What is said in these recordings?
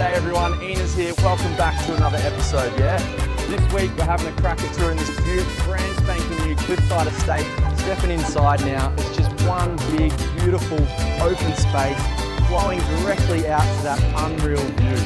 Hey everyone, Ian's here. Welcome back to another episode, yeah? This week we're having a crack at tour in this beautiful, brand spanking new cliffside estate. Stepping inside now, it's just one big, beautiful, open space flowing directly out to that unreal view.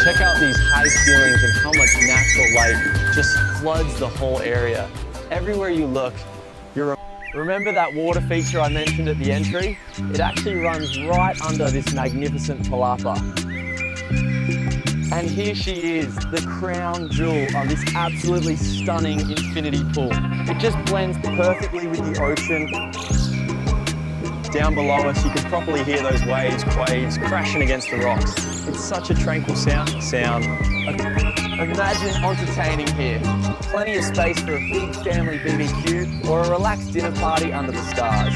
Check out these high ceilings and how much natural light just floods the whole area. Everywhere you look, remember that water feature I mentioned at the entry? It actually runs right under this magnificent palapa. And here she is, the crown jewel of this absolutely stunning infinity pool. It just blends perfectly with the ocean. Down below us, you can probably hear those waves crashing against the rocks. It's such a tranquil sound. Imagine entertaining here. Plenty of space for a big family BBQ or a relaxed dinner party under the stars.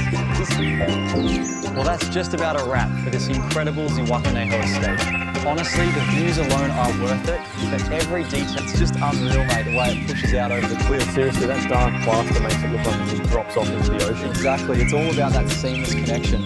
Well, that's just about a wrap for this incredible Zihuatanejo estate. Honestly, the views alone are worth it, but every detail, it's just unreal, mate, the way it pushes out over the cliff. Seriously, that dark plaster makes it look like it just drops off into the ocean. Exactly, it's all about that seamless connection.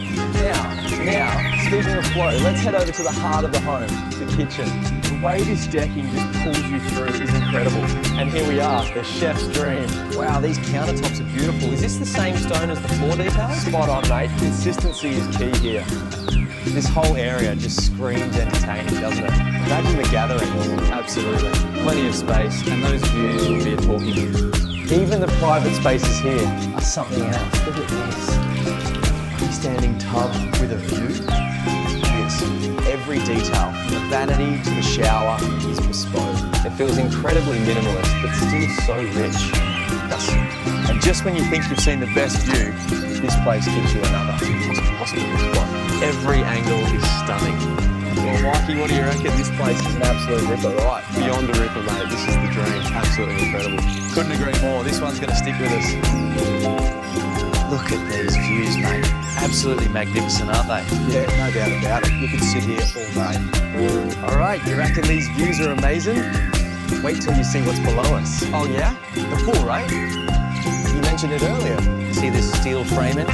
Now, speaking of flow, let's head over to the heart of the home, the kitchen. The way this decking just pulls you through is incredible. And here we are, the chef's dream. Wow, these countertops are beautiful. Is this the same stone as the floor details? Spot on, mate. Consistency is key here. This whole area just screams entertaining, doesn't it? Imagine the gatherings. Absolutely. Plenty of space, and those views will be a talking point. Even the private spaces here are something else. Look at this. Freestanding tub with a view. Every detail, from the vanity to the shower, is bespoke. It feels incredibly minimalist, but still so rich. And just when you think you've seen the best view, this place gives you another impossible spot. Every angle is stunning. Well, Mikey, what do you reckon? This place is an absolute ripper, right? Beyond a ripper, mate. This is the dream. Absolutely incredible. Couldn't agree more. This one's going to stick with us. Look at these views, mate. Absolutely magnificent, aren't they? Yeah, no doubt about it. You could sit here all day. All right, you reckon these views are amazing? Wait till you see what's below us. Oh yeah? The pool, right? You mentioned it earlier. See this steel framing?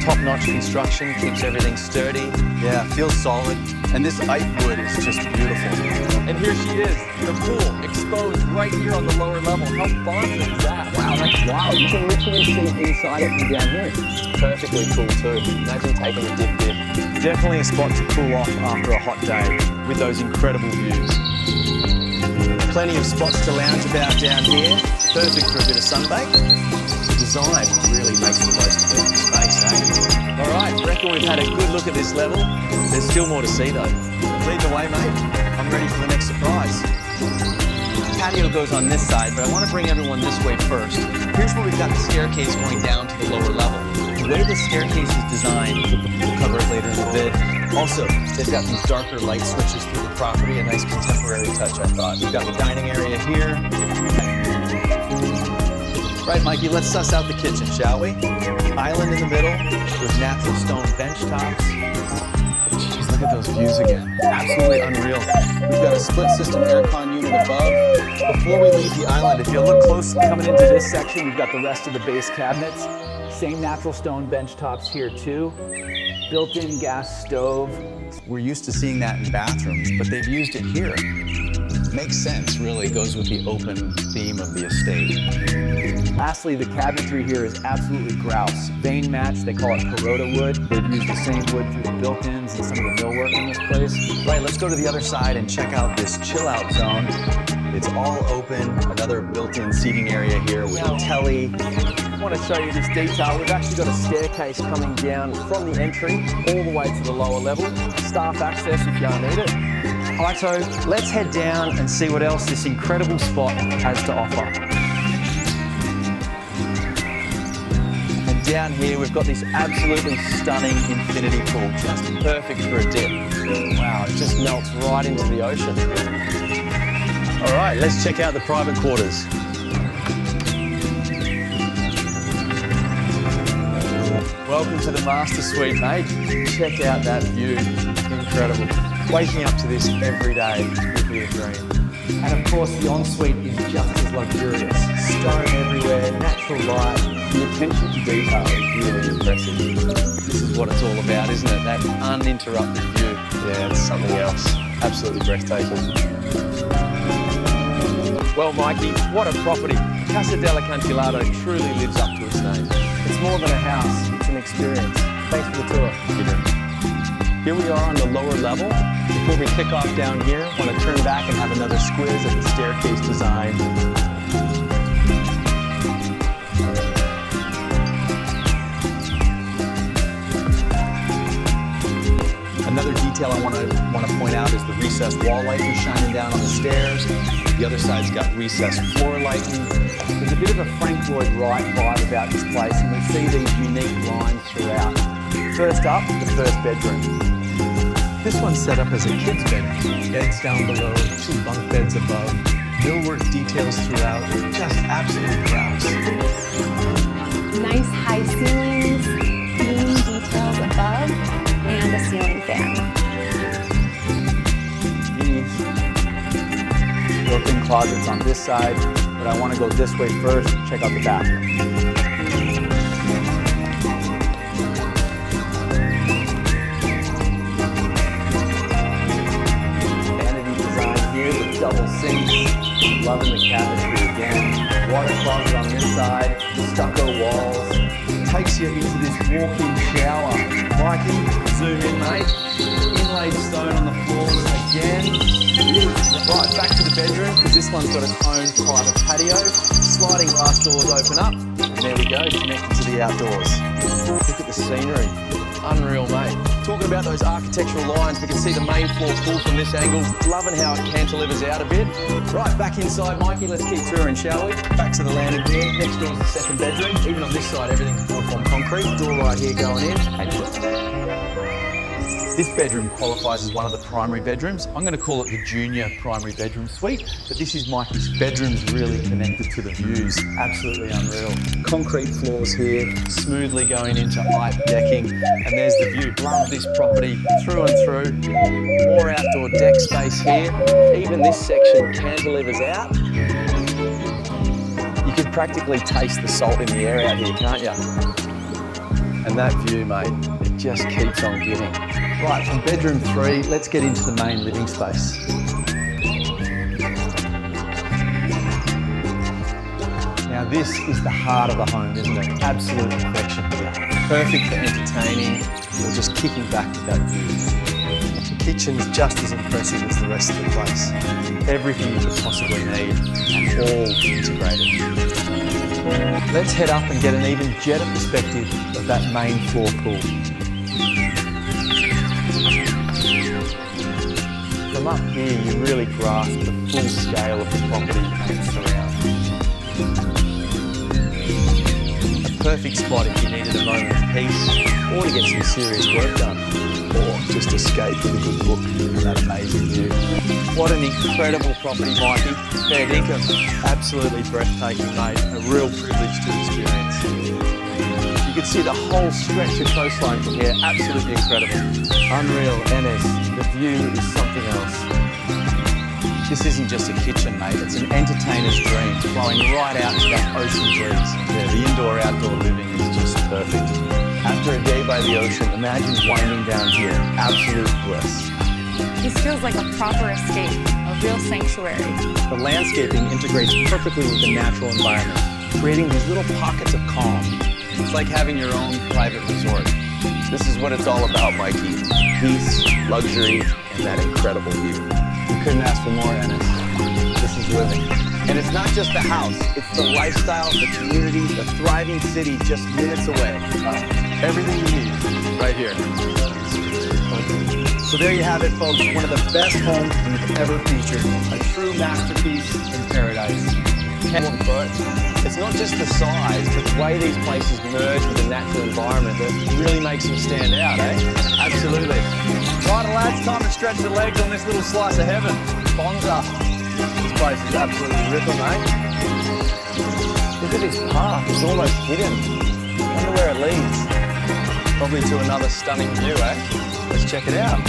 Top-notch construction, keeps everything sturdy. Yeah, feels solid. And this oak wood is just beautiful. And here she is, the pool, exposed right here on the lower level. How fun is that? Wow, that's wild. You can literally see inside it from down here. Perfectly cool too. Imagine taking a dip here. Definitely a spot to cool off after a hot day with those incredible views. Plenty of spots to lounge about down here. Perfect for a bit of sunbake. The design really makes the most of the space, eh? All right, reckon we've had a good look at this level. There's still more to see though. Lead the way, mate. I'm ready for the next surprise. The patio goes on this side, but I want to bring everyone this way first. Here's where we've got the staircase going down to the lower level. The way the staircase is designed, we'll cover it later in the vid. Also, they've got these darker light switches through the property, a nice contemporary touch, I thought. We've got the dining area here. Right, Mikey, let's suss out the kitchen, shall we? Island in the middle with natural stone bench tops. Jeez, look at those views again. Absolutely unreal. We've got a split system aircon unit above. Before we leave the island, if you look closely coming into this section, we've got the rest of the base cabinets. Same natural stone bench tops here too. Built-in gas stove. We're used to seeing that in bathrooms, but they've used it here. Makes sense, really. It goes with the open theme of the estate. Lastly, the cabinetry here is absolutely grouse. Vein match, they call it Kuroda wood. They've used the same wood through the built-ins and some of the millwork in this place. Right, let's go to the other side and check out this chill-out zone. It's all open, another built-in seating area here with a telly. I want to show you this detail. We've actually got a staircase coming down from the entry all the way to the lower level. Staff access if you need it. All right, so let's head down and see what else this incredible spot has to offer. And down here, we've got this absolutely stunning infinity pool, just perfect for a dip. Wow, it just melts right into the ocean. All right, let's check out the private quarters. Welcome to the master suite, mate. Check out that view, incredible. Waking up to this every day would be a dream. And of course, the ensuite is just as luxurious. Stone everywhere, natural light. The attention to detail is really impressive. This is what it's all about, isn't it? That uninterrupted view. Yeah, it's something else. Absolutely breathtaking. Well, Mikey, what a property. Casa della Cantilado truly lives up to its name. It's more than a house, it's an experience. Thanks for the tour. Here we are on the lower level. Before we kick off down here, I want to turn back and have another squiz at the staircase design. Another detail I want to point out is the recessed wall lighting shining down on the stairs. The other side's got recessed floor lighting. There's a bit of a Frank Lloyd Wright vibe about this place, and we see these unique lines throughout. First up, the first bedroom. This one's set up as a kid's bedroom. Beds down below, 2 bunk beds above. Millwork details throughout, just absolute class. Nice high ceilings, beam details above, and a ceiling fan. Built-in closets on this side, but I want to go this way first, check out the bathroom. Double sinks, loving the cabinetry again. Water closet on this side, stucco walls. Takes you into this walk-in shower. Mikey, zoom in, mate. Inlaid stone on the floors again. Right, back to the bedroom, because this one's got its own private patio. Sliding glass doors open up, and there we go, connected to the outdoors. Look at the scenery. Unreal, mate. Talking about those architectural lines, we can see the main floor pool from this angle. Loving how it cantilevers out a bit. Right, back inside, Mikey, let's keep touring, shall we? Back to the landing here. Next door's the second bedroom. Even on this side, everything's wood-form concrete. Door right here going in. This bedroom qualifies as one of the primary bedrooms. I'm going to call it the junior primary bedroom suite, but this is Mikey's bedrooms really connected to the views. Absolutely unreal. Concrete floors here, smoothly going into height decking, and there's the view. Love this property through and through. More outdoor deck space here. Even this section cantilevers out. You can practically taste the salt in the air out here, can't you? And that view, mate, it just keeps on giving. Right, from bedroom 3, let's get into the main living space. Now this is the heart of the home, isn't it? Absolute perfection. Perfect for entertaining or just kicking back with that view. The kitchen's just as impressive as the rest of the place. Everything you could possibly need and all integrated. Let's head up and get an even better perspective of that main floor pool. From up here, you really grasp the full scale of the property and its surroundings. A perfect spot if you needed a moment of peace or to get some serious work done, or just escape with a good book and that amazing view. What an incredible property, Mikey. Fair dinkum. Absolutely breathtaking, mate. A real privilege to experience. You can see the whole stretch of coastline from here. Absolutely incredible. Unreal, Ennis. The view is something else. This isn't just a kitchen, mate. It's an entertainer's dream, flowing right out to that ocean breeze. Yeah, the indoor-outdoor living is just perfect. After a day by the ocean, imagine winding down here. Absolute bliss. This feels like a proper escape, a real sanctuary. The landscaping integrates perfectly with the natural environment, creating these little pockets of calm. It's like having your own private resort. This is what it's all about, Mikey. Peace, luxury, and that incredible view. You couldn't ask for more, Ennis. This is living. And it's not just the house, it's the lifestyle, the community, the thriving city just minutes away. Everything you need, right here. So there you have it, folks. One of the best homes we've ever featured. A true masterpiece in paradise. It's not just the size, but the way these places merge with the natural environment that really makes them stand out, eh? Absolutely. Right, lads, time to stretch the legs on this little slice of heaven. Bonza. This place is absolutely ripper, mate. Look at this path. It's almost hidden. I wonder where it leads. Probably to another stunning view, eh? Let's check it out.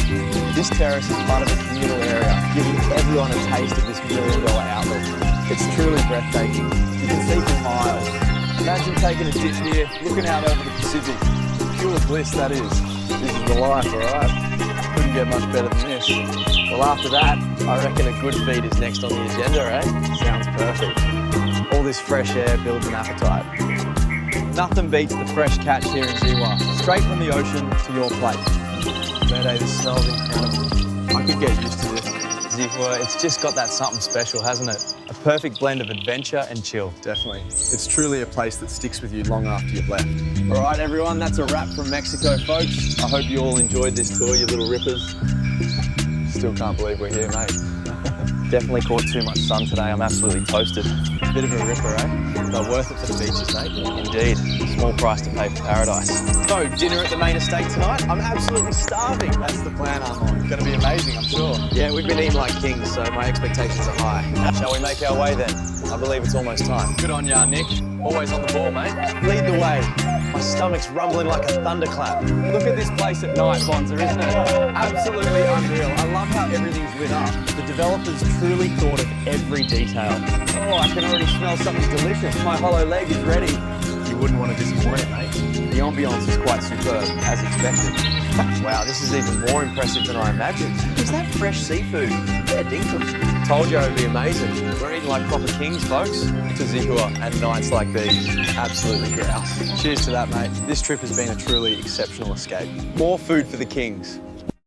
This terrace is part of a communal area, giving everyone a taste of this $1 million outlook. It's truly breathtaking. You can see for miles. Imagine taking a dip here, looking out over the Pacific. Pure bliss, that is. This is the life, all right? Couldn't get much better than this. Well, after that, I reckon a good feed is next on the agenda, eh? Sounds perfect. All this fresh air builds an appetite. Nothing beats the fresh catch here in Ziwa. Straight from the ocean to your plate. Verde, this smells incredible. I could get used to this. Ziwa, it's just got that something special, hasn't it? A perfect blend of adventure and chill. Definitely. It's truly a place that sticks with you long after you've left. All right, everyone, that's a wrap from Mexico, folks. I hope you all enjoyed this tour, you little rippers. Still can't believe we're here, mate. Definitely caught too much sun today. I'm absolutely toasted. Bit of a ripper, eh? But worth it for the beaches, mate. Indeed. Small price to pay for paradise. So, dinner at the main estate tonight? I'm absolutely starving. That's the plan I'm on. It's going to be amazing, I'm sure. Yeah, we've been eating like kings, so my expectations are high. Shall we make our way then? I believe it's almost time. Good on ya, Nick. Always on the ball, mate. Lead the way. My stomach's rumbling like a thunderclap. Look at this place at night, Bonza, isn't it? Absolutely unreal. I love how everything's lit up. The developers truly thought of every detail. Oh, I can already smell something delicious. My hollow leg is ready. You wouldn't want to disappoint, mate. The ambiance is quite superb, as expected. Wow, this is even more impressive than I imagined. Is that fresh seafood? Yeah, dinkum. Told you it would be amazing. We're eating like proper kings, folks. To Zihua and nights like these. Absolutely grouse. Cheers to that, mate. This trip has been a truly exceptional escape. More food for the kings.